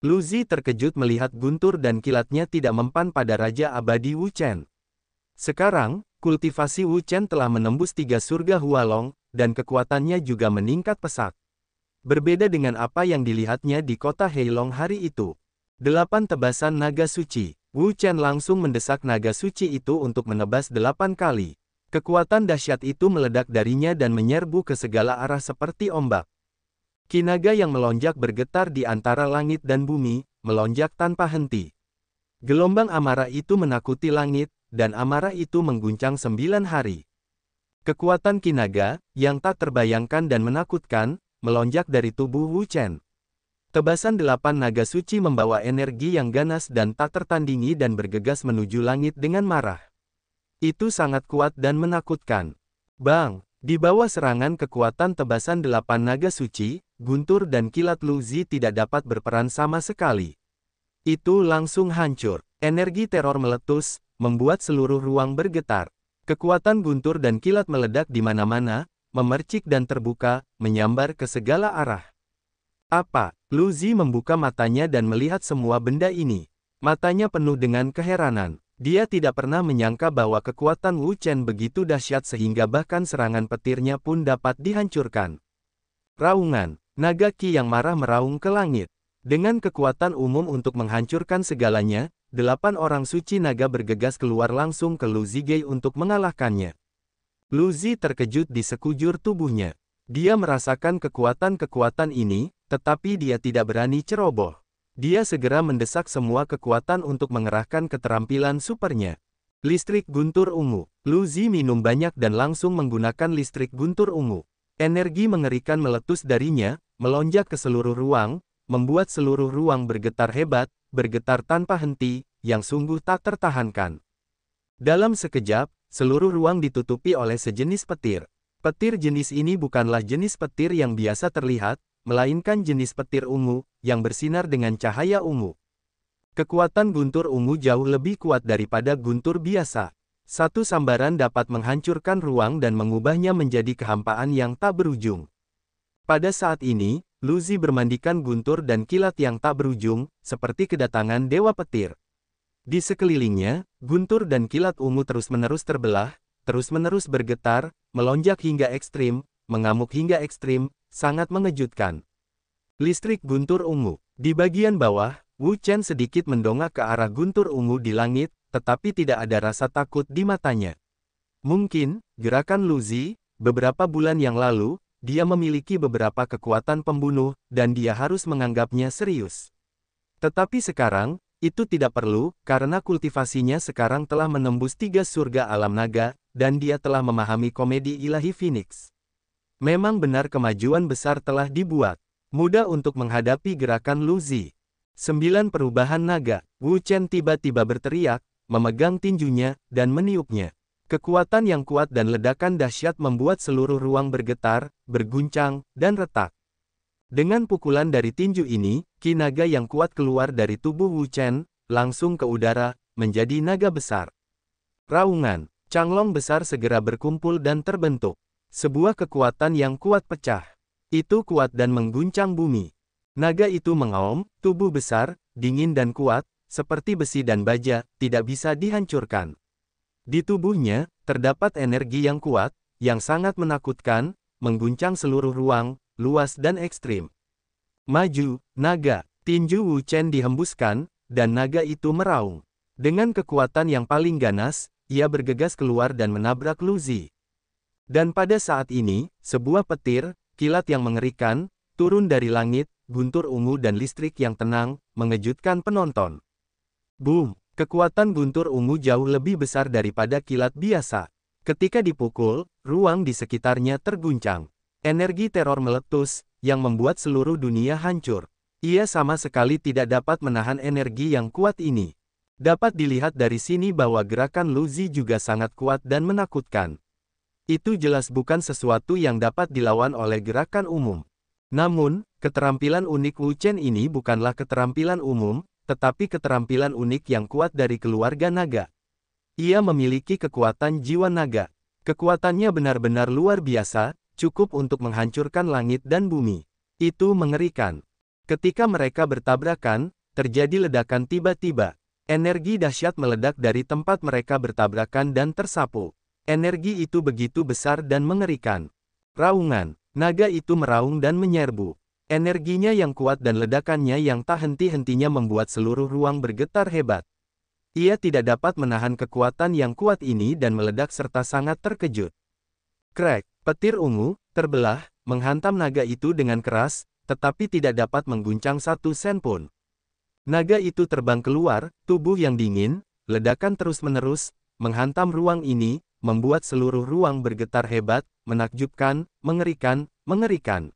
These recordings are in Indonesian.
Lu Zi terkejut melihat guntur dan kilatnya tidak mempan pada Raja Abadi Wu Chen. Sekarang, kultivasi Wu Chen telah menembus 3 surga Hualong, dan kekuatannya juga meningkat pesat. Berbeda dengan apa yang dilihatnya di kota Heilong hari itu. 8 tebasan naga suci. Wu Chen langsung mendesak naga suci itu untuk menebas 8 kali. Kekuatan dahsyat itu meledak darinya dan menyerbu ke segala arah seperti ombak. Ki naga yang melonjak bergetar di antara langit dan bumi, melonjak tanpa henti. Gelombang amarah itu menakuti langit, dan amarah itu mengguncang 9 hari. Kekuatan Ki naga, yang tak terbayangkan dan menakutkan, melonjak dari tubuh Wu Chen. Tebasan 8 naga suci membawa energi yang ganas dan tak tertandingi dan bergegas menuju langit dengan marah. Itu sangat kuat dan menakutkan. Bang! Di bawah serangan kekuatan tebasan 8 naga suci, guntur dan kilat Lu Zi tidak dapat berperan sama sekali. Itu langsung hancur. Energi teror meletus, membuat seluruh ruang bergetar. Kekuatan guntur dan kilat meledak di mana-mana, memercik dan terbuka, menyambar ke segala arah. Apa? Lu Zi membuka matanya dan melihat semua benda ini. Matanya penuh dengan keheranan. Dia tidak pernah menyangka bahwa kekuatan Wu Chen begitu dahsyat sehingga bahkan serangan petirnya pun dapat dihancurkan. Raungan. Naga Ki yang marah meraung ke langit. Dengan kekuatan umum untuk menghancurkan segalanya, 8 orang suci naga bergegas keluar langsung ke Lu Zige untuk mengalahkannya. Lu Zi terkejut di sekujur tubuhnya. Dia merasakan kekuatan-kekuatan ini, tetapi dia tidak berani ceroboh. Dia segera mendesak semua kekuatan untuk mengerahkan keterampilan supernya. Listrik guntur ungu. Lu Zi minum banyak dan langsung menggunakan listrik guntur ungu. Energi mengerikan meletus darinya, melonjak ke seluruh ruang, membuat seluruh ruang bergetar hebat, bergetar tanpa henti, yang sungguh tak tertahankan. Dalam sekejap, seluruh ruang ditutupi oleh sejenis petir. Petir jenis ini bukanlah jenis petir yang biasa terlihat, melainkan jenis petir ungu, yang bersinar dengan cahaya ungu. Kekuatan guntur ungu jauh lebih kuat daripada guntur biasa. Satu sambaran dapat menghancurkan ruang dan mengubahnya menjadi kehampaan yang tak berujung. Pada saat ini, Lu Zi bermandikan guntur dan kilat yang tak berujung, seperti kedatangan Dewa Petir. Di sekelilingnya, guntur dan kilat ungu terus-menerus terbelah, terus-menerus bergetar, melonjak hingga ekstrim, mengamuk hingga ekstrim, sangat mengejutkan. Listrik guntur ungu. Di bagian bawah, Wu Chen sedikit mendongak ke arah guntur ungu di langit, tetapi tidak ada rasa takut di matanya. Mungkin, gerakan Lu Zi, beberapa bulan yang lalu, dia memiliki beberapa kekuatan pembunuh, dan dia harus menganggapnya serius. Tetapi sekarang, itu tidak perlu, karena kultivasinya sekarang telah menembus 3 surga alam naga, dan dia telah memahami komedi ilahi Phoenix. Memang benar kemajuan besar telah dibuat. Mudah untuk menghadapi gerakan Lu Zi. 9 perubahan naga. Wu Chen tiba-tiba berteriak, memegang tinjunya, dan meniupnya. Kekuatan yang kuat dan ledakan dahsyat membuat seluruh ruang bergetar, berguncang, dan retak. Dengan pukulan dari tinju ini, ki naga yang kuat keluar dari tubuh Wu Chen, langsung ke udara, menjadi naga besar. Raungan. Changlong besar segera berkumpul dan terbentuk. Sebuah kekuatan yang kuat pecah. Itu kuat dan mengguncang bumi. Naga itu mengaum, tubuh besar, dingin dan kuat, seperti besi dan baja, tidak bisa dihancurkan. Di tubuhnya, terdapat energi yang kuat, yang sangat menakutkan, mengguncang seluruh ruang, luas dan ekstrim. Maju, naga. Tinju Wu Chen dihembuskan, dan naga itu meraung. Dengan kekuatan yang paling ganas, ia bergegas keluar dan menabrak Lu Zi. Dan pada saat ini, sebuah petir, kilat yang mengerikan, turun dari langit, guntur ungu dan listrik yang tenang, mengejutkan penonton. Boom! Kekuatan guntur ungu jauh lebih besar daripada kilat biasa. Ketika dipukul, ruang di sekitarnya terguncang. Energi teror meletus, yang membuat seluruh dunia hancur. Ia sama sekali tidak dapat menahan energi yang kuat ini. Dapat dilihat dari sini bahwa gerakan Lu Zi juga sangat kuat dan menakutkan. Itu jelas bukan sesuatu yang dapat dilawan oleh gerakan umum. Namun, keterampilan unik Wu Chen ini bukanlah keterampilan umum, tetapi keterampilan unik yang kuat dari keluarga naga. Ia memiliki kekuatan jiwa naga. Kekuatannya benar-benar luar biasa, cukup untuk menghancurkan langit dan bumi. Itu mengerikan. Ketika mereka bertabrakan, terjadi ledakan tiba-tiba. Energi dahsyat meledak dari tempat mereka bertabrakan dan tersapu. Energi itu begitu besar dan mengerikan. Raungan, naga itu meraung dan menyerbu. Energinya yang kuat dan ledakannya yang tak henti-hentinya membuat seluruh ruang bergetar hebat. Ia tidak dapat menahan kekuatan yang kuat ini dan meledak serta sangat terkejut. Krek, petir ungu, terbelah, menghantam naga itu dengan keras, tetapi tidak dapat mengguncang satu sen pun. Naga itu terbang keluar, tubuh yang dingin, ledakan terus-menerus, menghantam ruang ini, membuat seluruh ruang bergetar hebat, menakjubkan, mengerikan.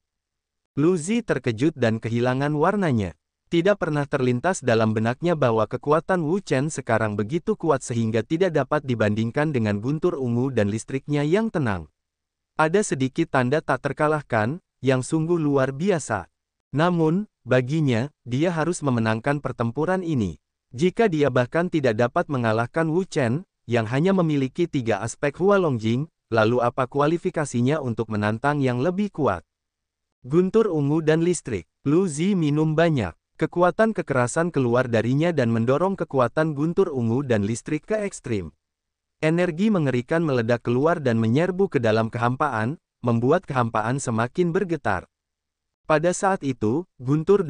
Lu Zi terkejut dan kehilangan warnanya. Tidak pernah terlintas dalam benaknya bahwa kekuatan Wu Chen sekarang begitu kuat sehingga tidak dapat dibandingkan dengan guntur ungu dan listriknya yang tenang. Ada sedikit tanda tak terkalahkan, yang sungguh luar biasa. Namun, baginya, dia harus memenangkan pertempuran ini. Jika dia bahkan tidak dapat mengalahkan Wu Chen, yang hanya memiliki 3 aspek Hualongjing, lalu apa kualifikasinya untuk menantang yang lebih kuat? Guntur ungu dan listrik. Lu Zi minum banyak. Kekuatan kekerasan keluar darinya dan mendorong kekuatan guntur ungu dan listrik ke ekstrim. Energi mengerikan meledak keluar dan menyerbu ke dalam kehampaan, membuat kehampaan semakin bergetar. Pada saat itu, guntur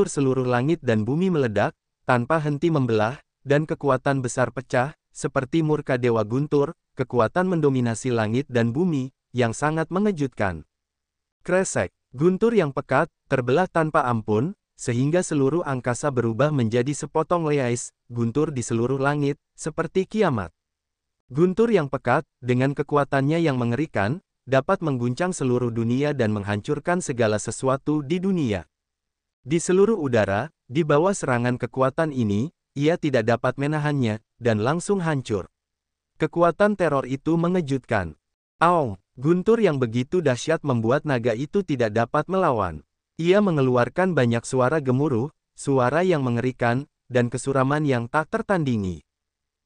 seluruh langit dan bumi meledak, tanpa henti membelah, dan kekuatan besar pecah, seperti murka Dewa Guntur, kekuatan mendominasi langit dan bumi, yang sangat mengejutkan. Kresek, guntur yang pekat, terbelah tanpa ampun, sehingga seluruh angkasa berubah menjadi sepotong leais, guntur di seluruh langit, seperti kiamat. Guntur yang pekat, dengan kekuatannya yang mengerikan, dapat mengguncang seluruh dunia dan menghancurkan segala sesuatu di dunia. Di seluruh udara, di bawah serangan kekuatan ini, ia tidak dapat menahannya, dan langsung hancur. Kekuatan teror itu mengejutkan. Aung, guntur yang begitu dahsyat membuat naga itu tidak dapat melawan. Ia mengeluarkan banyak suara gemuruh, suara yang mengerikan, dan kesuraman yang tak tertandingi.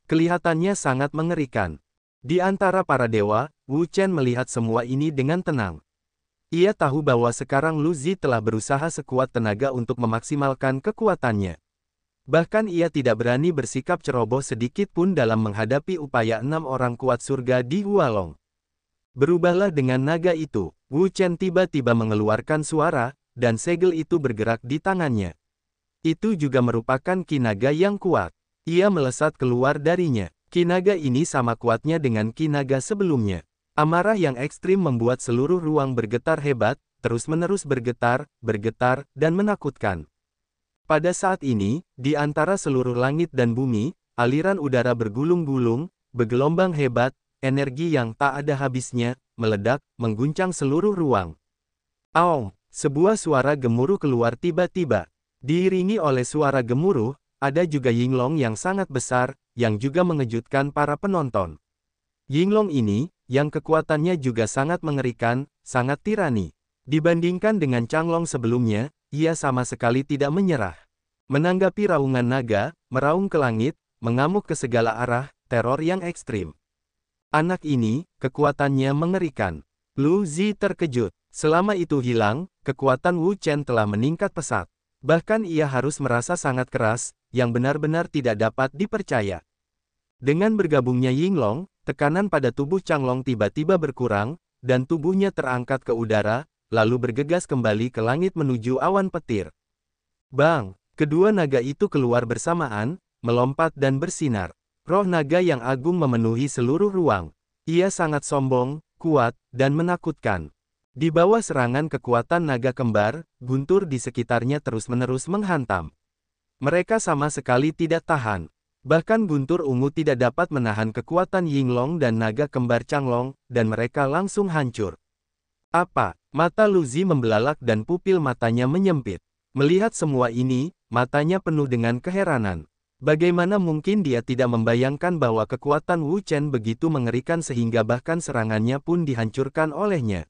Kelihatannya sangat mengerikan. Di antara para dewa, Wu Chen melihat semua ini dengan tenang. Ia tahu bahwa sekarang Lu Zi telah berusaha sekuat tenaga untuk memaksimalkan kekuatannya. Bahkan ia tidak berani bersikap ceroboh sedikit pun dalam menghadapi upaya 6 orang kuat surga di Hualong. Berubahlah dengan naga itu. Wu Chen tiba-tiba mengeluarkan suara, dan segel itu bergerak di tangannya. Itu juga merupakan ki naga yang kuat. Ia melesat keluar darinya. Ki naga ini sama kuatnya dengan ki naga sebelumnya. Amarah yang ekstrim membuat seluruh ruang bergetar hebat, terus-menerus bergetar, dan menakutkan. Pada saat ini, di antara seluruh langit dan bumi, aliran udara bergulung-gulung, bergelombang hebat, energi yang tak ada habisnya, meledak, mengguncang seluruh ruang. Aung, sebuah suara gemuruh keluar tiba-tiba. Diiringi oleh suara gemuruh, ada juga Yinglong yang sangat besar, yang juga mengejutkan para penonton. Yinglong ini, yang kekuatannya juga sangat mengerikan, sangat tirani. Dibandingkan dengan Changlong sebelumnya, ia sama sekali tidak menyerah. Menanggapi raungan naga, meraung ke langit, mengamuk ke segala arah, teror yang ekstrim. Anak ini, kekuatannya mengerikan. Lu Zi terkejut. Selama itu hilang, kekuatan Wu Chen telah meningkat pesat. Bahkan ia harus merasa sangat keras, yang benar-benar tidak dapat dipercaya. Dengan bergabungnya Yinglong, tekanan pada tubuh Changlong tiba-tiba berkurang, dan tubuhnya terangkat ke udara, lalu bergegas kembali ke langit menuju awan petir. Bang! Kedua naga itu keluar bersamaan, melompat dan bersinar. Roh naga yang agung memenuhi seluruh ruang. Ia sangat sombong, kuat, dan menakutkan. Di bawah serangan kekuatan naga kembar, guntur di sekitarnya terus-menerus menghantam. Mereka sama sekali tidak tahan. Bahkan guntur ungu tidak dapat menahan kekuatan Yinglong dan naga kembar Changlong, dan mereka langsung hancur. Apa? Mata Lu Zi membelalak dan pupil matanya menyempit. Melihat semua ini, matanya penuh dengan keheranan. Bagaimana mungkin dia tidak membayangkan bahwa kekuatan Wu Chen begitu mengerikan sehingga bahkan serangannya pun dihancurkan olehnya.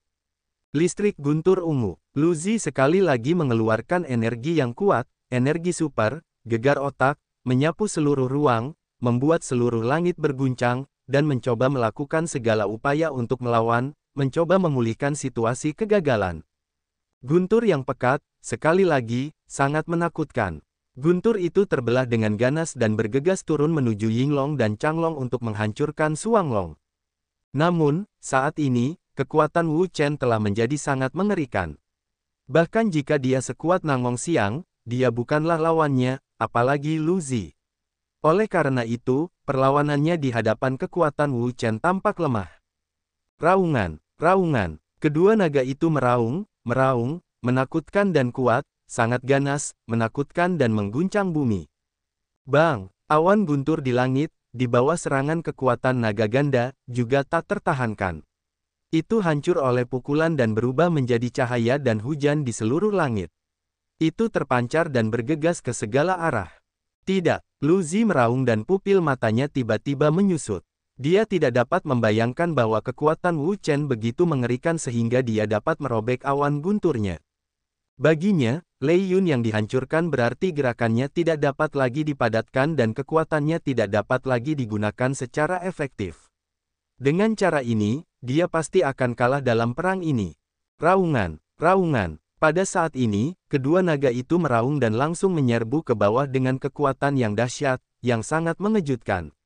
Listrik guntur ungu. Lu Zi sekali lagi mengeluarkan energi yang kuat, energi super, gegar otak, menyapu seluruh ruang, membuat seluruh langit berguncang, dan mencoba melakukan segala upaya untuk melawan, mencoba memulihkan situasi kegagalan. Guntur yang pekat, sekali lagi, sangat menakutkan. Guntur itu terbelah dengan ganas dan bergegas turun menuju Yinglong dan Changlong untuk menghancurkan Suanglong. Namun, saat ini, kekuatan Wu Chen telah menjadi sangat mengerikan. Bahkan jika dia sekuat Nangong Xiang, dia bukanlah lawannya, apalagi Lu Zi. Oleh karena itu, perlawanannya di hadapan kekuatan Wu Chen tampak lemah. Raungan, raungan. Kedua naga itu meraung, menakutkan dan kuat, sangat ganas, menakutkan dan mengguncang bumi. Bang! Awan guntur di langit, di bawah serangan kekuatan naga ganda, juga tak tertahankan. Itu hancur oleh pukulan dan berubah menjadi cahaya dan hujan di seluruh langit. Itu terpancar dan bergegas ke segala arah. Tidak, Lu Zi meraung dan pupil matanya tiba-tiba menyusut. Dia tidak dapat membayangkan bahwa kekuatan Wu Chen begitu mengerikan sehingga dia dapat merobek awan gunturnya. Baginya, Lei Yun yang dihancurkan berarti gerakannya tidak dapat lagi dipadatkan dan kekuatannya tidak dapat lagi digunakan secara efektif. Dengan cara ini, dia pasti akan kalah dalam perang ini. Raungan, raungan. Pada saat ini, kedua naga itu meraung dan langsung menyerbu ke bawah dengan kekuatan yang dahsyat, yang sangat mengejutkan.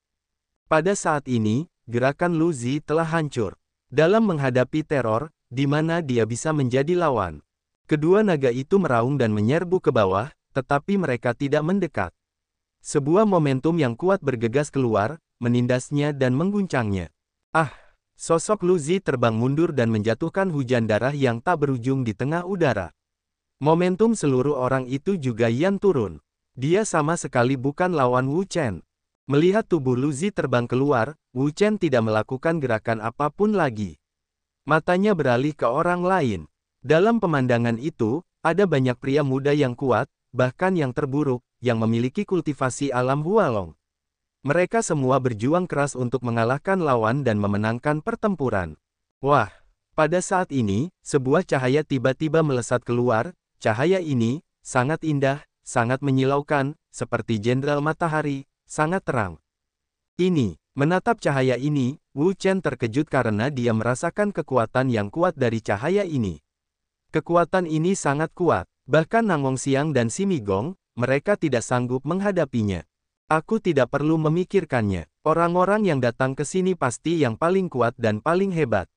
Pada saat ini, gerakan Lu Zi telah hancur. Dalam menghadapi teror, di mana dia bisa menjadi lawan. Kedua naga itu meraung dan menyerbu ke bawah, tetapi mereka tidak mendekat. Sebuah momentum yang kuat bergegas keluar, menindasnya dan mengguncangnya. Ah! Sosok Lu Zi terbang mundur dan menjatuhkan hujan darah yang tak berujung di tengah udara. Momentum seluruh orang itu juga Yan turun. Dia sama sekali bukan lawan Wu Chen. Melihat tubuh Lu Zi terbang keluar, Wu Chen tidak melakukan gerakan apapun lagi. Matanya beralih ke orang lain. Dalam pemandangan itu, ada banyak pria muda yang kuat, bahkan yang terburuk, yang memiliki kultivasi alam Hualong. Mereka semua berjuang keras untuk mengalahkan lawan dan memenangkan pertempuran. Wah! Pada saat ini, sebuah cahaya tiba-tiba melesat keluar. Cahaya ini sangat indah, sangat menyilaukan, seperti jenderal matahari, sangat terang. Menatap cahaya ini, Wu Chen terkejut karena dia merasakan kekuatan yang kuat dari cahaya ini. Kekuatan ini sangat kuat, bahkan Nangong Xiang dan Simi Gong, mereka tidak sanggup menghadapinya. Aku tidak perlu memikirkannya. Orang-orang yang datang ke sini pasti yang paling kuat dan paling hebat.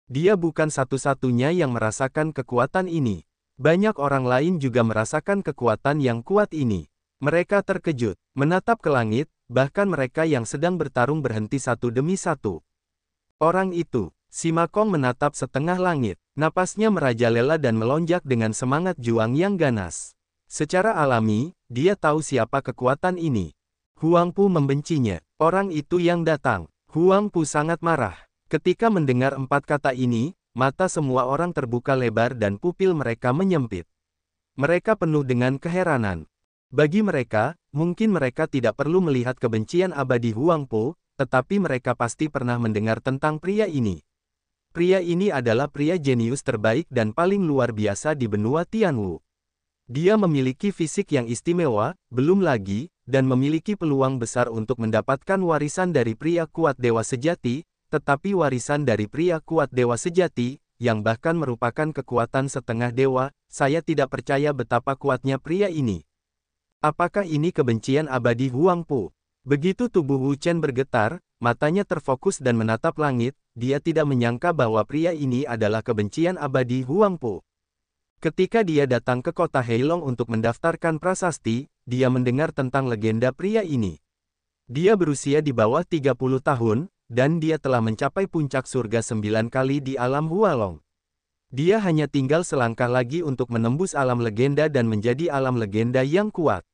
Dia bukan satu-satunya yang merasakan kekuatan ini. Banyak orang lain juga merasakan kekuatan yang kuat ini. Mereka terkejut, menatap ke langit, bahkan mereka yang sedang bertarung berhenti satu demi satu. Orang itu, Sima Kong menatap setengah langit, napasnya merajalela dan melonjak dengan semangat juang yang ganas. Secara alami, dia tahu siapa kekuatan ini. Huang Pu membencinya. Orang itu yang datang. Huang Pu sangat marah. Ketika mendengar 4 kata ini, mata semua orang terbuka lebar dan pupil mereka menyempit. Mereka penuh dengan keheranan. Bagi mereka, mungkin mereka tidak perlu melihat kebencian abadi Huang Pu, tetapi mereka pasti pernah mendengar tentang pria ini. Pria ini adalah pria jenius terbaik dan paling luar biasa di benua Tianwu. Dia memiliki fisik yang istimewa, belum lagi, dan memiliki peluang besar untuk mendapatkan warisan dari pria kuat dewa sejati, tetapi warisan dari pria kuat dewa sejati, yang bahkan merupakan kekuatan setengah dewa, saya tidak percaya betapa kuatnya pria ini. Apakah ini kebencian abadi Huang Pu? Begitu tubuh Wu Chen bergetar, matanya terfokus dan menatap langit, dia tidak menyangka bahwa pria ini adalah kebencian abadi Huang Pu. Ketika dia datang ke kota Heilong untuk mendaftarkan prasasti, dia mendengar tentang legenda pria ini. Dia berusia di bawah 30 tahun, dan dia telah mencapai puncak surga 9 kali di alam Hualong. Dia hanya tinggal selangkah lagi untuk menembus alam legenda dan menjadi alam legenda yang kuat.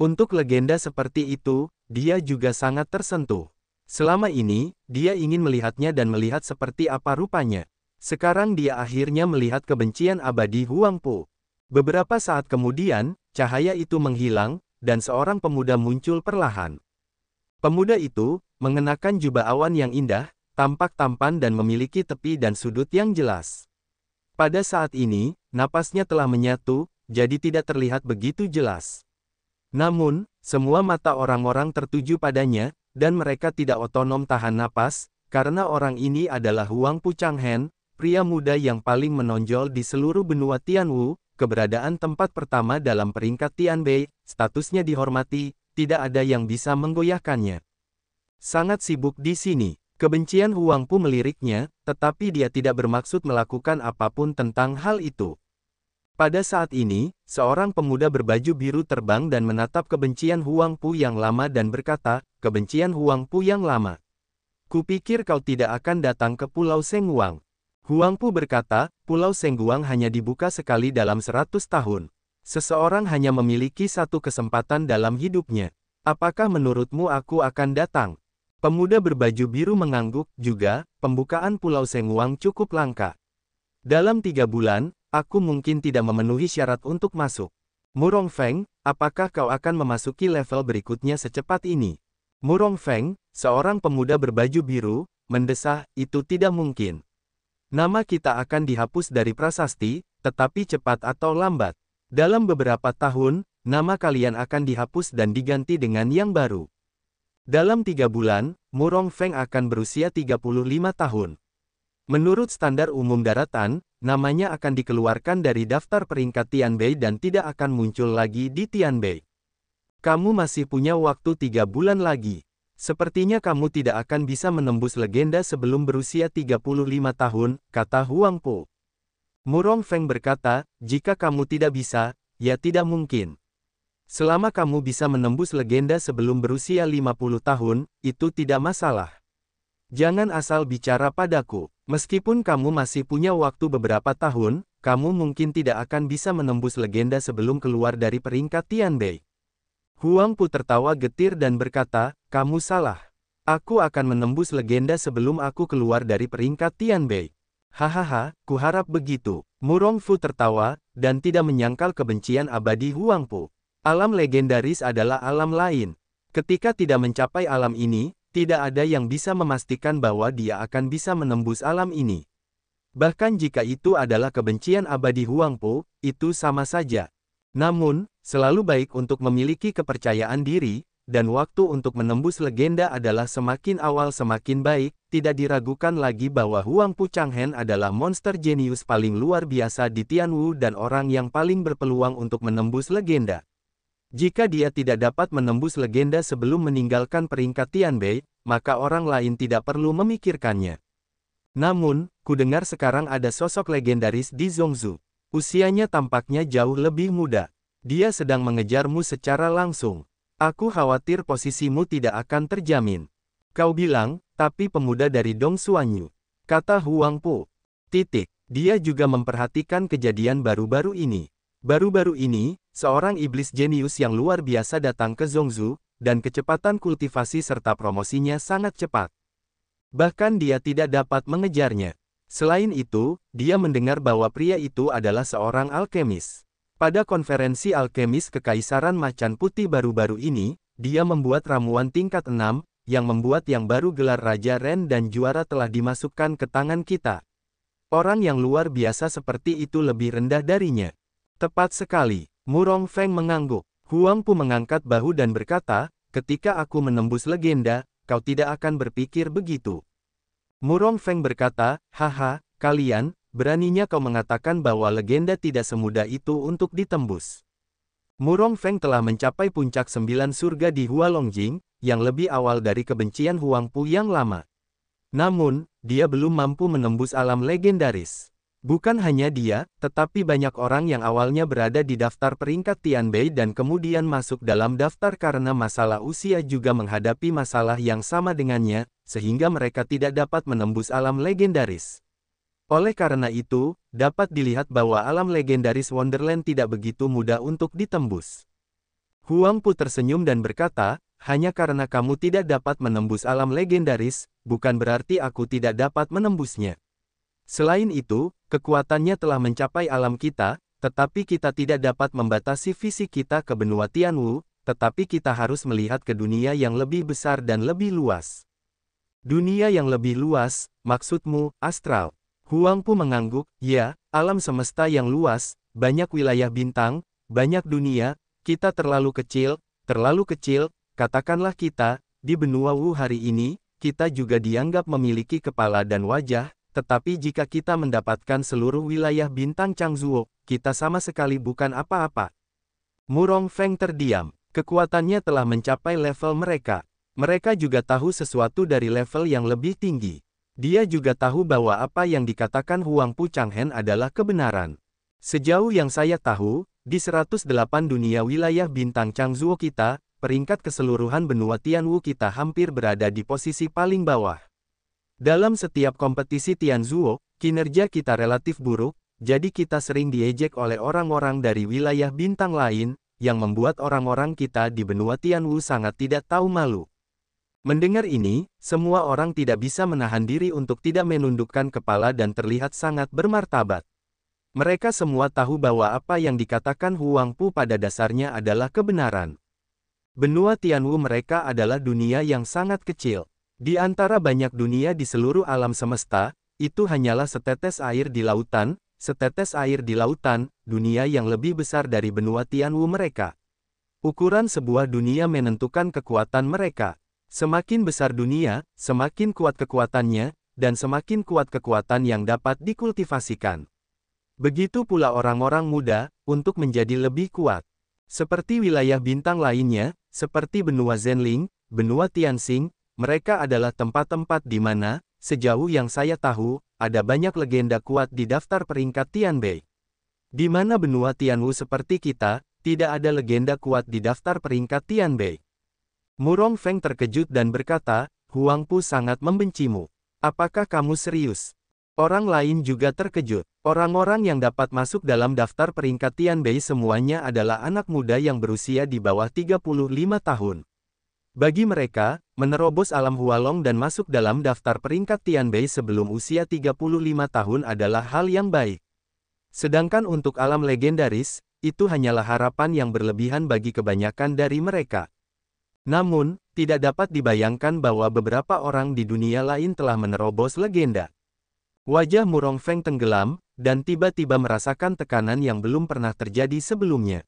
Untuk legenda seperti itu, dia juga sangat tersentuh. Selama ini, dia ingin melihatnya dan melihat seperti apa rupanya. Sekarang dia akhirnya melihat kebencian abadi Huang Pu. Beberapa saat kemudian, cahaya itu menghilang, dan seorang pemuda muncul perlahan. Pemuda itu, mengenakan jubah awan yang indah, tampak tampan dan memiliki tepi dan sudut yang jelas. Pada saat ini, napasnya telah menyatu, jadi tidak terlihat begitu jelas. Namun, semua mata orang-orang tertuju padanya, dan mereka tidak otonom tahan napas, karena orang ini adalah Huang Pu Changhen, pria muda yang paling menonjol di seluruh benua Tianwu, keberadaan tempat pertama dalam peringkat Tianbei, statusnya dihormati, tidak ada yang bisa menggoyahkannya. Sangat sibuk di sini. Kebencian Huangpu meliriknya, tetapi dia tidak bermaksud melakukan apapun tentang hal itu. Pada saat ini, seorang pemuda berbaju biru terbang dan menatap kebencian Huangpu yang lama dan berkata, "Kebencian Huangpu yang lama. Kupikir kau tidak akan datang ke Pulau Sengguang." Huangpu berkata, "Pulau Sengguang hanya dibuka sekali dalam 100 tahun. Seseorang hanya memiliki satu kesempatan dalam hidupnya. Apakah menurutmu aku akan datang?" Pemuda berbaju biru mengangguk, juga, pembukaan Pulau Sengguang cukup langka. Dalam 3 bulan, aku mungkin tidak memenuhi syarat untuk masuk. Murong Feng, apakah kau akan memasuki level berikutnya secepat ini? Murong Feng, seorang pemuda berbaju biru, mendesah, itu tidak mungkin. Nama kita akan dihapus dari prasasti, tetapi cepat atau lambat. Dalam beberapa tahun, nama kalian akan dihapus dan diganti dengan yang baru. Dalam 3 bulan, Murong Feng akan berusia 35 tahun. Menurut standar umum daratan, namanya akan dikeluarkan dari daftar peringkat Tianbei dan tidak akan muncul lagi di Tianbei. Kamu masih punya waktu 3 bulan lagi. Sepertinya kamu tidak akan bisa menembus legenda sebelum berusia 35 tahun, kata Huangpu. Murong Feng berkata, "Jika kamu tidak bisa, ya tidak mungkin. Selama kamu bisa menembus legenda sebelum berusia 50 tahun, itu tidak masalah. Jangan asal bicara padaku. Meskipun kamu masih punya waktu beberapa tahun, kamu mungkin tidak akan bisa menembus legenda sebelum keluar dari peringkat Tianbei." Huangpu tertawa getir dan berkata, "Kamu salah. Aku akan menembus legenda sebelum aku keluar dari peringkat Tianbei." "Hahaha, kuharap begitu." Murong Fu tertawa, dan tidak menyangkal kebencian abadi Huangpu. Alam legendaris adalah alam lain. Ketika tidak mencapai alam ini, tidak ada yang bisa memastikan bahwa dia akan bisa menembus alam ini. Bahkan jika itu adalah kebencian abadi Huangpu, itu sama saja. Namun, selalu baik untuk memiliki kepercayaan diri, dan waktu untuk menembus legenda adalah semakin awal semakin baik. Tidak diragukan lagi bahwa Huangpu Changhen adalah monster jenius paling luar biasa di Tianwu dan orang yang paling berpeluang untuk menembus legenda. Jika dia tidak dapat menembus legenda sebelum meninggalkan peringkat Tianbei, maka orang lain tidak perlu memikirkannya. Namun, kudengar sekarang ada sosok legendaris di Zhongzhou. Usianya tampaknya jauh lebih muda. Dia sedang mengejarmu secara langsung. Aku khawatir posisimu tidak akan terjamin. Kau bilang, tapi pemuda dari Dongsuanyu, kata Huangpu. Dia juga memperhatikan kejadian baru-baru ini. Baru-baru ini, seorang iblis jenius yang luar biasa datang ke Zhongzhou, dan kecepatan kultivasi serta promosinya sangat cepat. Bahkan dia tidak dapat mengejarnya. Selain itu, dia mendengar bahwa pria itu adalah seorang alkemis. Pada konferensi alkemis Kekaisaran Macan Putih baru-baru ini, dia membuat ramuan tingkat 6, yang membuat yang baru gelar Raja Ren dan juara telah dimasukkan ke tangan kita. Orang yang luar biasa seperti itu lebih rendah darinya. Tepat sekali. Murong Feng mengangguk. Huangpu mengangkat bahu dan berkata, "Ketika aku menembus legenda, kau tidak akan berpikir begitu." Murong Feng berkata, "Haha, kalian, beraninya kau mengatakan bahwa legenda tidak semudah itu untuk ditembus." Murong Feng telah mencapai puncak 9 surga di Hualongjing, yang lebih awal dari kebencian Huangpu yang lama. Namun, dia belum mampu menembus alam legendaris. Bukan hanya dia, tetapi banyak orang yang awalnya berada di daftar peringkat Tianbei dan kemudian masuk dalam daftar karena masalah usia juga menghadapi masalah yang sama dengannya, sehingga mereka tidak dapat menembus alam legendaris. Oleh karena itu, dapat dilihat bahwa alam legendaris Wonderland tidak begitu mudah untuk ditembus. Huangpu tersenyum dan berkata, "Hanya karena kamu tidak dapat menembus alam legendaris, bukan berarti aku tidak dapat menembusnya. Selain itu, kekuatannya telah mencapai alam kita, tetapi kita tidak dapat membatasi fisik kita ke benua Tianwu, tetapi kita harus melihat ke dunia yang lebih besar dan lebih luas." "Dunia yang lebih luas, maksudmu, astral?" Huangpu mengangguk, "Ya, alam semesta yang luas, banyak wilayah bintang, banyak dunia, kita terlalu kecil, katakanlah kita, di benua Wu hari ini, kita juga dianggap memiliki kepala dan wajah, tetapi jika kita mendapatkan seluruh wilayah bintang Changzuo, kita sama sekali bukan apa-apa. Murong Feng terdiam. Kekuatannya telah mencapai level mereka. Mereka juga tahu sesuatu dari level yang lebih tinggi. Dia juga tahu bahwa apa yang dikatakan Huang Pu Changhen adalah kebenaran. Sejauh yang saya tahu, di 108 dunia wilayah bintang Changzuo kita, peringkat keseluruhan benua Tianwu kita hampir berada di posisi paling bawah. Dalam setiap kompetisi Tianzuo, kinerja kita relatif buruk, jadi kita sering diejek oleh orang-orang dari wilayah bintang lain, yang membuat orang-orang kita di benua Tianwu sangat tidak tahu malu. Mendengar ini, semua orang tidak bisa menahan diri untuk tidak menundukkan kepala dan terlihat sangat bermartabat. Mereka semua tahu bahwa apa yang dikatakan Huang Pu pada dasarnya adalah kebenaran. Benua Tianwu mereka adalah dunia yang sangat kecil. Di antara banyak dunia di seluruh alam semesta, itu hanyalah setetes air di lautan, dunia yang lebih besar dari benua Tianwu mereka. Ukuran sebuah dunia menentukan kekuatan mereka. Semakin besar dunia, semakin kuat kekuatannya, dan semakin kuat kekuatan yang dapat dikultivasikan. Begitu pula orang-orang muda, untuk menjadi lebih kuat. Seperti wilayah bintang lainnya, seperti benua Zhenling, benua Tianxing, mereka adalah tempat-tempat di mana, sejauh yang saya tahu, ada banyak legenda kuat di daftar peringkat Tianbei. Di mana benua Tianwu seperti kita, tidak ada legenda kuat di daftar peringkat Tianbei. Murong Feng terkejut dan berkata, Huang Pu sangat membencimu. Apakah kamu serius? Orang lain juga terkejut. Orang-orang yang dapat masuk dalam daftar peringkat Tianbei semuanya adalah anak muda yang berusia di bawah 35 tahun. Bagi mereka, menerobos alam Hualong dan masuk dalam daftar peringkat Tianbei sebelum usia 35 tahun adalah hal yang baik. Sedangkan untuk alam legendaris, itu hanyalah harapan yang berlebihan bagi kebanyakan dari mereka. Namun, tidak dapat dibayangkan bahwa beberapa orang di dunia lain telah menerobos legenda. Wajah Murong Feng tenggelam, dan tiba-tiba merasakan tekanan yang belum pernah terjadi sebelumnya.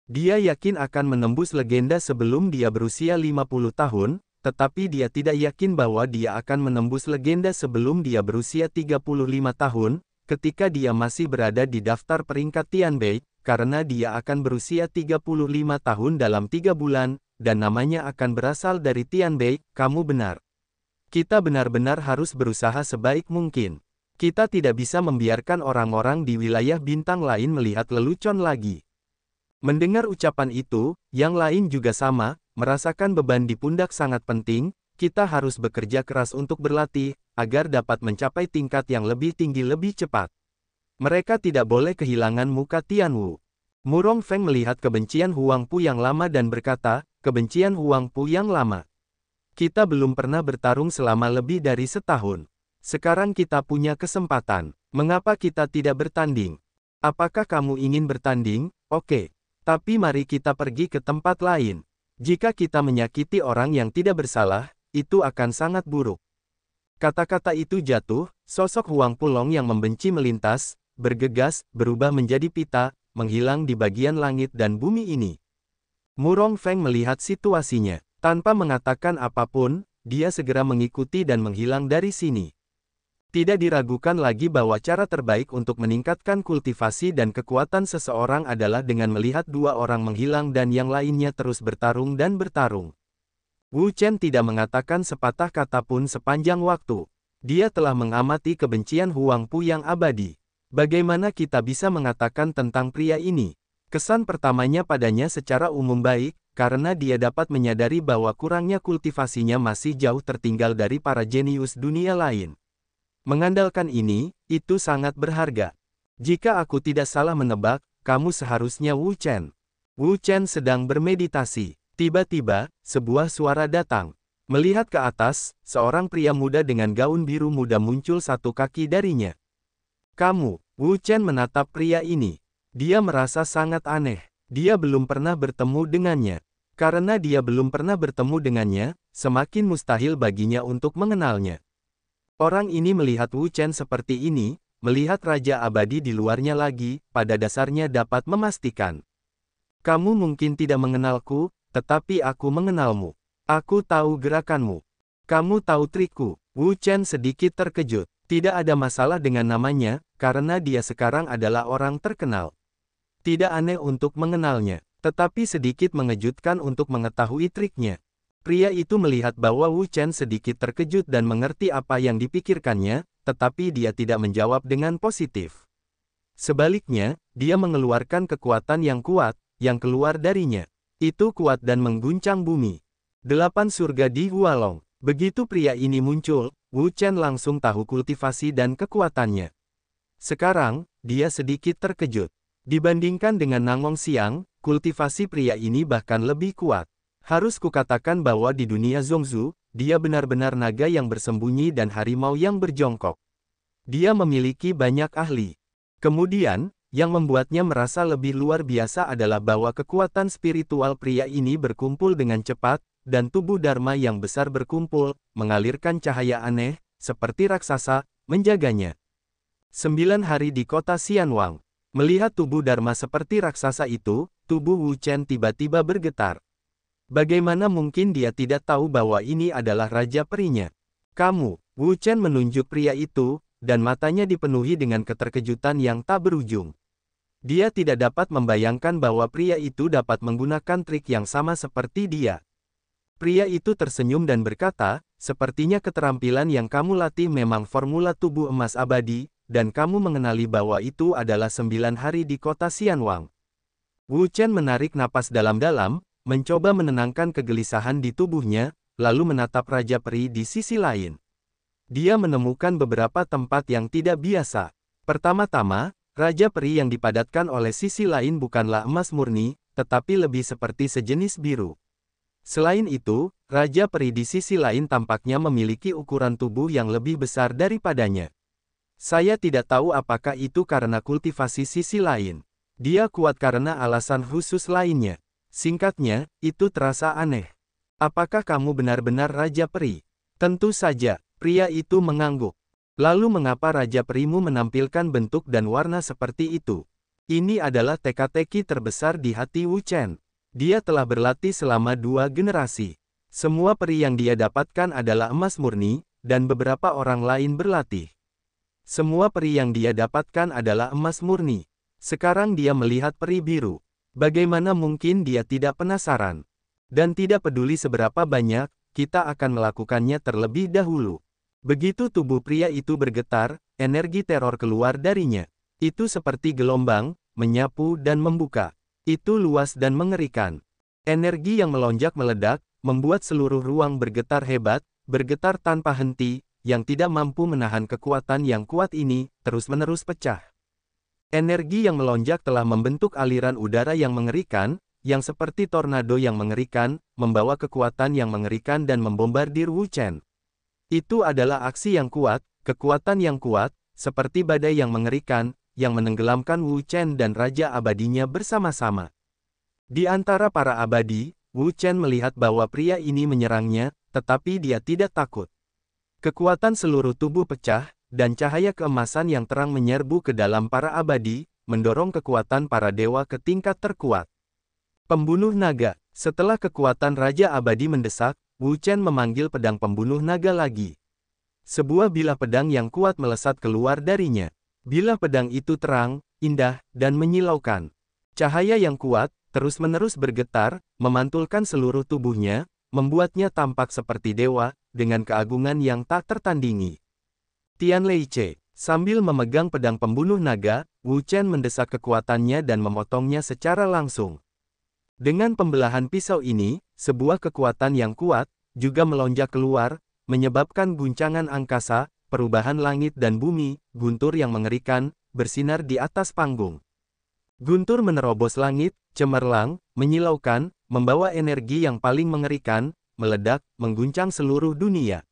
Dia yakin akan menembus legenda sebelum dia berusia 50 tahun, tetapi dia tidak yakin bahwa dia akan menembus legenda sebelum dia berusia 35 tahun, ketika dia masih berada di daftar peringkat Tianbei, karena dia akan berusia 35 tahun dalam 3 bulan, dan namanya akan berasal dari Tianbei. Kamu benar. Kita benar-benar harus berusaha sebaik mungkin. Kita tidak bisa membiarkan orang-orang di wilayah bintang lain melihat lelucon lagi. Mendengar ucapan itu, yang lain juga sama, merasakan beban di pundak sangat penting. Kita harus bekerja keras untuk berlatih, agar dapat mencapai tingkat yang lebih tinggi lebih cepat. Mereka tidak boleh kehilangan muka Tianwu. Murong Feng melihat kebencian Huang Pu yang lama dan berkata, kebencian Huang Pu yang lama. Kita belum pernah bertarung selama lebih dari setahun. Sekarang kita punya kesempatan. Mengapa kita tidak bertanding? Apakah kamu ingin bertanding? Oke. Tapi mari kita pergi ke tempat lain. Jika kita menyakiti orang yang tidak bersalah, itu akan sangat buruk. Kata-kata itu jatuh, sosok Huang Pu Long yang membenci melintas, bergegas, berubah menjadi pita, menghilang di bagian langit dan bumi ini. Murong Feng melihat situasinya. Tanpa mengatakan apapun, dia segera mengikuti dan menghilang dari sini. Tidak diragukan lagi bahwa cara terbaik untuk meningkatkan kultivasi dan kekuatan seseorang adalah dengan melihat dua orang menghilang dan yang lainnya terus bertarung dan bertarung. Wu Chen tidak mengatakan sepatah kata pun sepanjang waktu. Dia telah mengamati kebencian Huang Pu yang abadi. Bagaimana kita bisa mengatakan tentang pria ini? Kesan pertamanya padanya secara umum baik, karena dia dapat menyadari bahwa kurangnya kultivasinya masih jauh tertinggal dari para jenius dunia lain. Mengandalkan ini, itu sangat berharga. Jika aku tidak salah menebak, kamu seharusnya Wu Chen. Wu Chen sedang bermeditasi. Tiba-tiba, sebuah suara datang. Melihat ke atas, seorang pria muda dengan gaun biru muda muncul satu kaki darinya. Kamu, Wu Chen menatap pria ini. Dia merasa sangat aneh. Dia belum pernah bertemu dengannya. Karena dia belum pernah bertemu dengannya, semakin mustahil baginya untuk mengenalnya. Orang ini melihat Wu Chen seperti ini, melihat Raja Abadi di luarnya lagi, pada dasarnya dapat memastikan. Kamu mungkin tidak mengenalku, tetapi aku mengenalmu. Aku tahu gerakanmu. Kamu tahu trikku. Wu Chen sedikit terkejut. Tidak ada masalah dengan namanya, karena dia sekarang adalah orang terkenal. Tidak aneh untuk mengenalnya, tetapi sedikit mengejutkan untuk mengetahui triknya. Pria itu melihat bahwa Wu Chen sedikit terkejut dan mengerti apa yang dipikirkannya, tetapi dia tidak menjawab dengan positif. Sebaliknya, dia mengeluarkan kekuatan yang kuat, yang keluar darinya. Itu kuat dan mengguncang bumi. 8 surga di Hualong. Begitu pria ini muncul, Wu Chen langsung tahu kultivasi dan kekuatannya. Sekarang, dia sedikit terkejut. Dibandingkan dengan Nangong Xiang, kultivasi pria ini bahkan lebih kuat. Harus kukatakan bahwa di dunia Zongzu, dia benar-benar naga yang bersembunyi dan harimau yang berjongkok. Dia memiliki banyak ahli. Kemudian, yang membuatnya merasa lebih luar biasa adalah bahwa kekuatan spiritual pria ini berkumpul dengan cepat, dan tubuh Dharma yang besar berkumpul, mengalirkan cahaya aneh, seperti raksasa, menjaganya. 9 hari di kota Xianwang. Melihat tubuh Dharma seperti raksasa itu, tubuh Wu Chen tiba-tiba bergetar. Bagaimana mungkin dia tidak tahu bahwa ini adalah Raja Perinya? Kamu, Wu Chen menunjuk pria itu, dan matanya dipenuhi dengan keterkejutan yang tak berujung. Dia tidak dapat membayangkan bahwa pria itu dapat menggunakan trik yang sama seperti dia. Pria itu tersenyum dan berkata, sepertinya keterampilan yang kamu latih memang formula tubuh emas abadi, dan kamu mengenali bahwa itu adalah 9 hari di kota Xianwang. Wu Chen menarik napas dalam-dalam, mencoba menenangkan kegelisahan di tubuhnya, lalu menatap Raja Peri di sisi lain. Dia menemukan beberapa tempat yang tidak biasa. Pertama-tama, Raja Peri yang dipadatkan oleh sisi lain bukanlah emas murni, tetapi lebih seperti sejenis biru. Selain itu, Raja Peri di sisi lain tampaknya memiliki ukuran tubuh yang lebih besar daripadanya. Saya tidak tahu apakah itu karena kultivasi sisi lain. Dia kuat karena alasan khusus lainnya. Singkatnya, itu terasa aneh. Apakah kamu benar-benar Raja Peri? Tentu saja. Pria itu mengangguk. Lalu mengapa Raja Perimu menampilkan bentuk dan warna seperti itu? Ini adalah teka-teki terbesar di hati Wu Chen. Dia telah berlatih selama 2 generasi. Semua peri yang dia dapatkan adalah emas murni, dan beberapa orang lain berlatih. Semua peri yang dia dapatkan adalah emas murni. Sekarang dia melihat peri biru. Bagaimana mungkin dia tidak penasaran? Dan tidak peduli seberapa banyak, kita akan melakukannya terlebih dahulu. Begitu tubuh pria itu bergetar, energi teror keluar darinya. Itu seperti gelombang, menyapu dan membuka. Itu luas dan mengerikan. Energi yang melonjak meledak, membuat seluruh ruang bergetar hebat, bergetar tanpa henti, yang tidak mampu menahan kekuatan yang kuat ini, terus-menerus pecah. Energi yang melonjak telah membentuk aliran udara yang mengerikan, yang seperti tornado yang mengerikan, membawa kekuatan yang mengerikan dan membombardir Wu Chen. Itu adalah aksi yang kuat, kekuatan yang kuat, seperti badai yang mengerikan, yang menenggelamkan Wu Chen dan Raja Abadinya bersama-sama. Di antara para abadi, Wu Chen melihat bahwa pria ini menyerangnya, tetapi dia tidak takut. Kekuatan seluruh tubuh pecah, dan cahaya keemasan yang terang menyerbu ke dalam para abadi, mendorong kekuatan para dewa ke tingkat terkuat. Pembunuh naga. Setelah kekuatan Raja Abadi mendesak, Wu Chen memanggil pedang pembunuh naga lagi. Sebuah bilah pedang yang kuat melesat keluar darinya. Bilah pedang itu terang, indah, dan menyilaukan. Cahaya yang kuat, terus-menerus bergetar, memantulkan seluruh tubuhnya, membuatnya tampak seperti dewa, dengan keagungan yang tak tertandingi. Tian Leice, sambil memegang pedang pembunuh naga, Wu Chen mendesak kekuatannya dan memotongnya secara langsung. Dengan pembelahan pisau ini, sebuah kekuatan yang kuat, juga melonjak keluar, menyebabkan guncangan angkasa, perubahan langit dan bumi, guntur yang mengerikan, bersinar di atas panggung. Guntur menerobos langit, cemerlang, menyilaukan, membawa energi yang paling mengerikan, meledak, mengguncang seluruh dunia.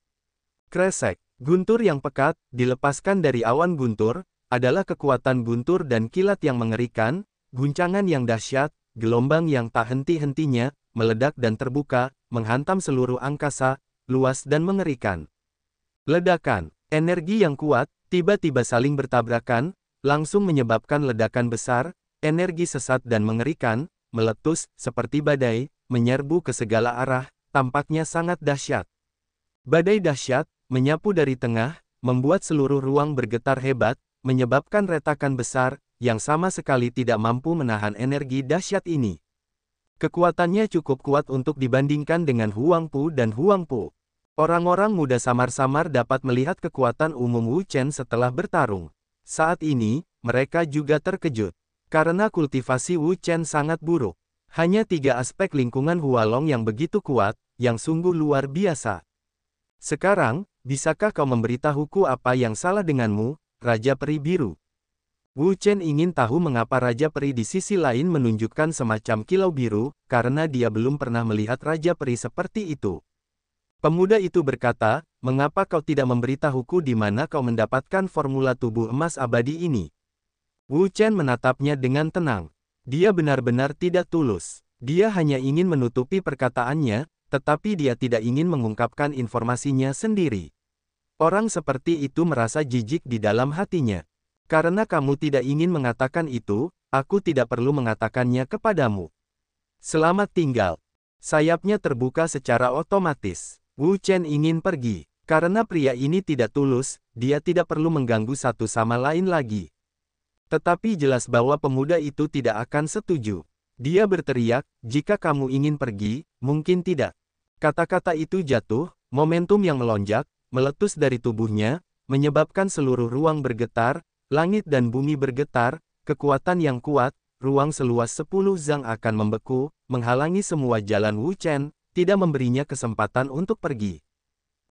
Kresek, guntur yang pekat, dilepaskan dari awan guntur, adalah kekuatan guntur dan kilat yang mengerikan, guncangan yang dahsyat, gelombang yang tak henti-hentinya, meledak dan terbuka, menghantam seluruh angkasa, luas dan mengerikan. Ledakan, energi yang kuat, tiba-tiba saling bertabrakan, langsung menyebabkan ledakan besar, energi sesat dan mengerikan, meletus, seperti badai, menyerbu ke segala arah, tampaknya sangat dahsyat. Badai dahsyat, menyapu dari tengah, membuat seluruh ruang bergetar hebat, menyebabkan retakan besar, yang sama sekali tidak mampu menahan energi dahsyat ini. Kekuatannya cukup kuat untuk dibandingkan dengan Huang Pu dan Huang Pu. Orang-orang muda samar-samar dapat melihat kekuatan umum Wu Chen setelah bertarung. Saat ini, mereka juga terkejut. Karena kultivasi Wu Chen sangat buruk. Hanya 3 aspek lingkungan Hualong yang begitu kuat, yang sungguh luar biasa. Sekarang, bisakah kau memberitahuku apa yang salah denganmu, Raja Peri Biru? Wu Chen ingin tahu mengapa Raja Peri di sisi lain menunjukkan semacam kilau biru, karena dia belum pernah melihat Raja Peri seperti itu. Pemuda itu berkata, mengapa kau tidak memberitahuku di mana kau mendapatkan formula tubuh emas abadi ini? Wu Chen menatapnya dengan tenang. Dia benar-benar tidak tulus. Dia hanya ingin menutupi perkataannya, tetapi dia tidak ingin mengungkapkan informasinya sendiri. Orang seperti itu merasa jijik di dalam hatinya. Karena kamu tidak ingin mengatakan itu, aku tidak perlu mengatakannya kepadamu. Selamat tinggal. Sayapnya terbuka secara otomatis. Wu Chen ingin pergi. Karena pria ini tidak tulus, dia tidak perlu mengganggu satu sama lain lagi. Tetapi jelas bahwa pemuda itu tidak akan setuju. Dia berteriak, jika kamu ingin pergi, mungkin tidak. Kata-kata itu jatuh, momentum yang melonjak, meletus dari tubuhnya, menyebabkan seluruh ruang bergetar, langit dan bumi bergetar, kekuatan yang kuat, ruang seluas 10 zang akan membeku, menghalangi semua jalan Wu Chen, tidak memberinya kesempatan untuk pergi.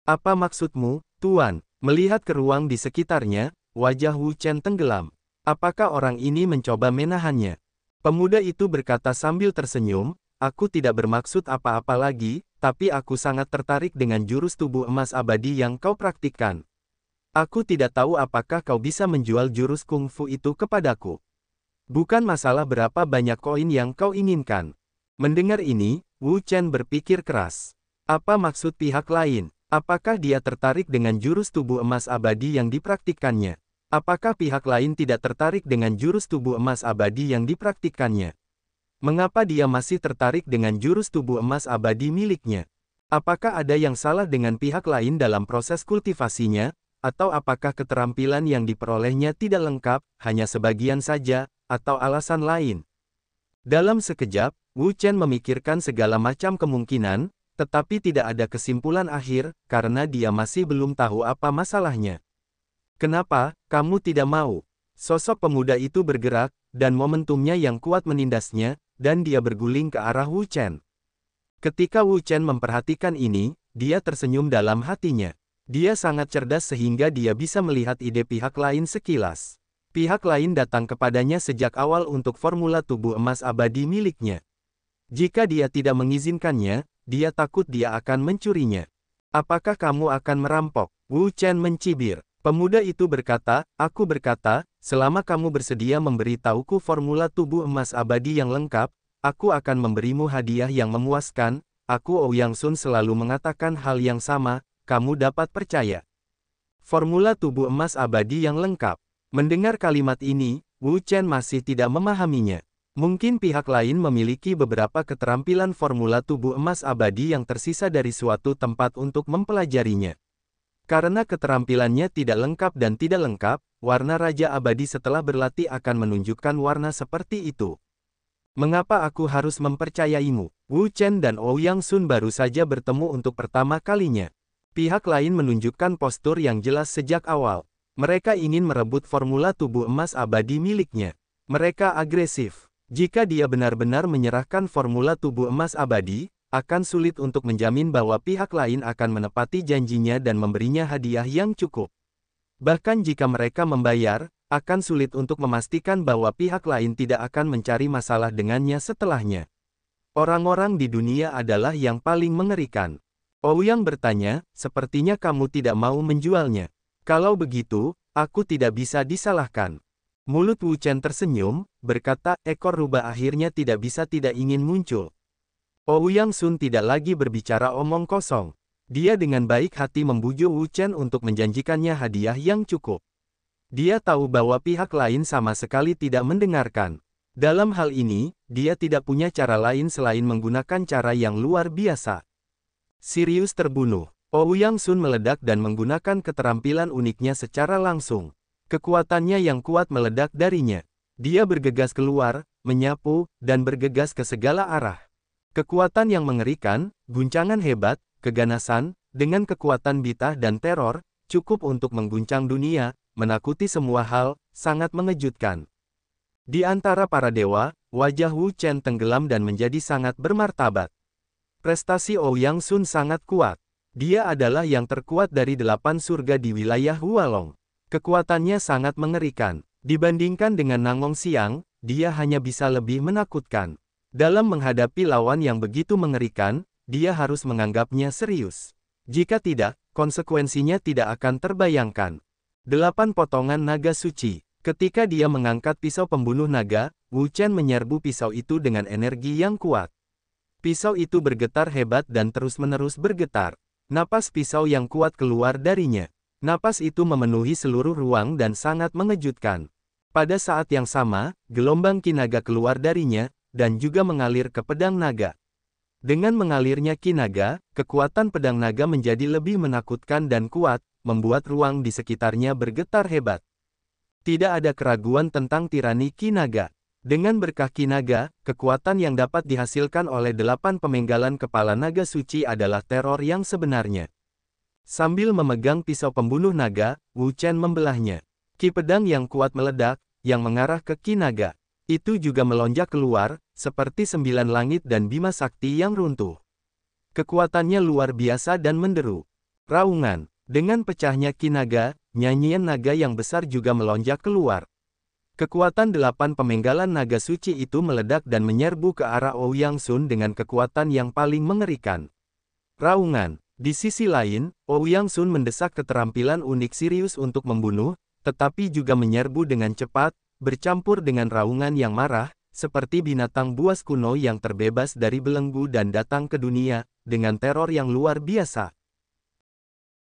Apa maksudmu, Tuan? Melihat ke ruang di sekitarnya, wajah Wu Chen tenggelam. Apakah orang ini mencoba menahannya? Pemuda itu berkata sambil tersenyum, aku tidak bermaksud apa-apa lagi, tapi aku sangat tertarik dengan jurus tubuh emas abadi yang kau praktikkan. Aku tidak tahu apakah kau bisa menjual jurus kungfu itu kepadaku. Bukan masalah berapa banyak koin yang kau inginkan. Mendengar ini, Wu Chen berpikir keras. Apa maksud pihak lain? Apakah dia tertarik dengan jurus tubuh emas abadi yang dipraktikkannya? Apakah pihak lain tidak tertarik dengan jurus tubuh emas abadi yang dipraktikkannya? Mengapa dia masih tertarik dengan jurus tubuh emas abadi miliknya? Apakah ada yang salah dengan pihak lain dalam proses kultivasinya? Atau apakah keterampilan yang diperolehnya tidak lengkap, hanya sebagian saja, atau alasan lain? Dalam sekejap, Wu Chen memikirkan segala macam kemungkinan, tetapi tidak ada kesimpulan akhir, karena dia masih belum tahu apa masalahnya. Kenapa, kamu tidak mau? Sosok pemuda itu bergerak, dan momentumnya yang kuat menindasnya, dan dia berguling ke arah Wu Chen. Ketika Wu Chen memperhatikan ini, dia tersenyum dalam hatinya. Dia sangat cerdas sehingga dia bisa melihat ide pihak lain sekilas. Pihak lain datang kepadanya sejak awal untuk formula tubuh emas abadi miliknya. Jika dia tidak mengizinkannya, dia takut dia akan mencurinya. Apakah kamu akan merampok? Wu Chen mencibir. Pemuda itu berkata, aku berkata, selama kamu bersedia memberitahuku formula tubuh emas abadi yang lengkap, aku akan memberimu hadiah yang memuaskan. Aku Ouyang Sun selalu mengatakan hal yang sama, kamu dapat percaya. Formula tubuh emas abadi yang lengkap. Mendengar kalimat ini, Wu Chen masih tidak memahaminya. Mungkin pihak lain memiliki beberapa keterampilan formula tubuh emas abadi yang tersisa dari suatu tempat untuk mempelajarinya. Karena keterampilannya tidak lengkap dan tidak lengkap, warna Raja Abadi setelah berlatih akan menunjukkan warna seperti itu. Mengapa aku harus mempercayaimu? Wu Chen dan Ouyang Sun baru saja bertemu untuk pertama kalinya. Pihak lain menunjukkan postur yang jelas sejak awal. Mereka ingin merebut formula tubuh emas abadi miliknya. Mereka agresif. Jika dia benar-benar menyerahkan formula tubuh emas abadi, akan sulit untuk menjamin bahwa pihak lain akan menepati janjinya dan memberinya hadiah yang cukup. Bahkan jika mereka membayar, akan sulit untuk memastikan bahwa pihak lain tidak akan mencari masalah dengannya setelahnya. Orang-orang di dunia adalah yang paling mengerikan. Ouyang bertanya, sepertinya kamu tidak mau menjualnya. Kalau begitu, aku tidak bisa disalahkan. Mulut Wu Chen tersenyum, berkata, ekor rubah akhirnya tidak bisa tidak ingin muncul. Ouyang Sun tidak lagi berbicara omong kosong. Dia dengan baik hati membujuk Wu Chen untuk menjanjikannya hadiah yang cukup. Dia tahu bahwa pihak lain sama sekali tidak mendengarkan. Dalam hal ini, dia tidak punya cara lain selain menggunakan cara yang luar biasa. Sirius terbunuh. Ouyang Sun meledak dan menggunakan keterampilan uniknya secara langsung. Kekuatannya yang kuat meledak darinya. Dia bergegas keluar, menyapu, dan bergegas ke segala arah. Kekuatan yang mengerikan, guncangan hebat, keganasan, dengan kekuatan bitah dan teror, cukup untuk mengguncang dunia, menakuti semua hal, sangat mengejutkan. Di antara para dewa, wajah Wu Chen tenggelam dan menjadi sangat bermartabat. Prestasi Ouyang Sun sangat kuat. Dia adalah yang terkuat dari 8 surga di wilayah Hualong. Kekuatannya sangat mengerikan. Dibandingkan dengan Nangong Xiang, dia hanya bisa lebih menakutkan. Dalam menghadapi lawan yang begitu mengerikan, dia harus menganggapnya serius. Jika tidak, konsekuensinya tidak akan terbayangkan. 8 potongan naga suci. Ketika dia mengangkat pisau pembunuh naga, Wu Chen menyerbu pisau itu dengan energi yang kuat. Pisau itu bergetar hebat dan terus-menerus bergetar. Napas pisau yang kuat keluar darinya. Napas itu memenuhi seluruh ruang dan sangat mengejutkan. Pada saat yang sama, gelombang ki naga keluar darinya, dan juga mengalir ke pedang naga. Dengan mengalirnya ki naga, kekuatan pedang naga menjadi lebih menakutkan dan kuat, membuat ruang di sekitarnya bergetar hebat. Tidak ada keraguan tentang tirani ki naga. Dengan berkah ki naga, kekuatan yang dapat dihasilkan oleh 8 pemenggalan kepala naga suci adalah teror yang sebenarnya. Sambil memegang pisau pembunuh naga, Wu Chen membelahnya. Ki pedang yang kuat meledak, yang mengarah ke ki naga. Itu juga melonjak keluar, seperti 9 langit dan Bima Sakti yang runtuh. Kekuatannya luar biasa dan menderu. Raungan. Dengan pecahnya ki naga, nyanyian naga yang besar juga melonjak keluar. Kekuatan 8 pemenggalan naga suci itu meledak dan menyerbu ke arah Ouyang Sun dengan kekuatan yang paling mengerikan. Raungan. Di sisi lain, Ouyang Sun mendesak keterampilan unik Sirius untuk membunuh, tetapi juga menyerbu dengan cepat, bercampur dengan raungan yang marah, seperti binatang buas kuno yang terbebas dari belenggu dan datang ke dunia, dengan teror yang luar biasa.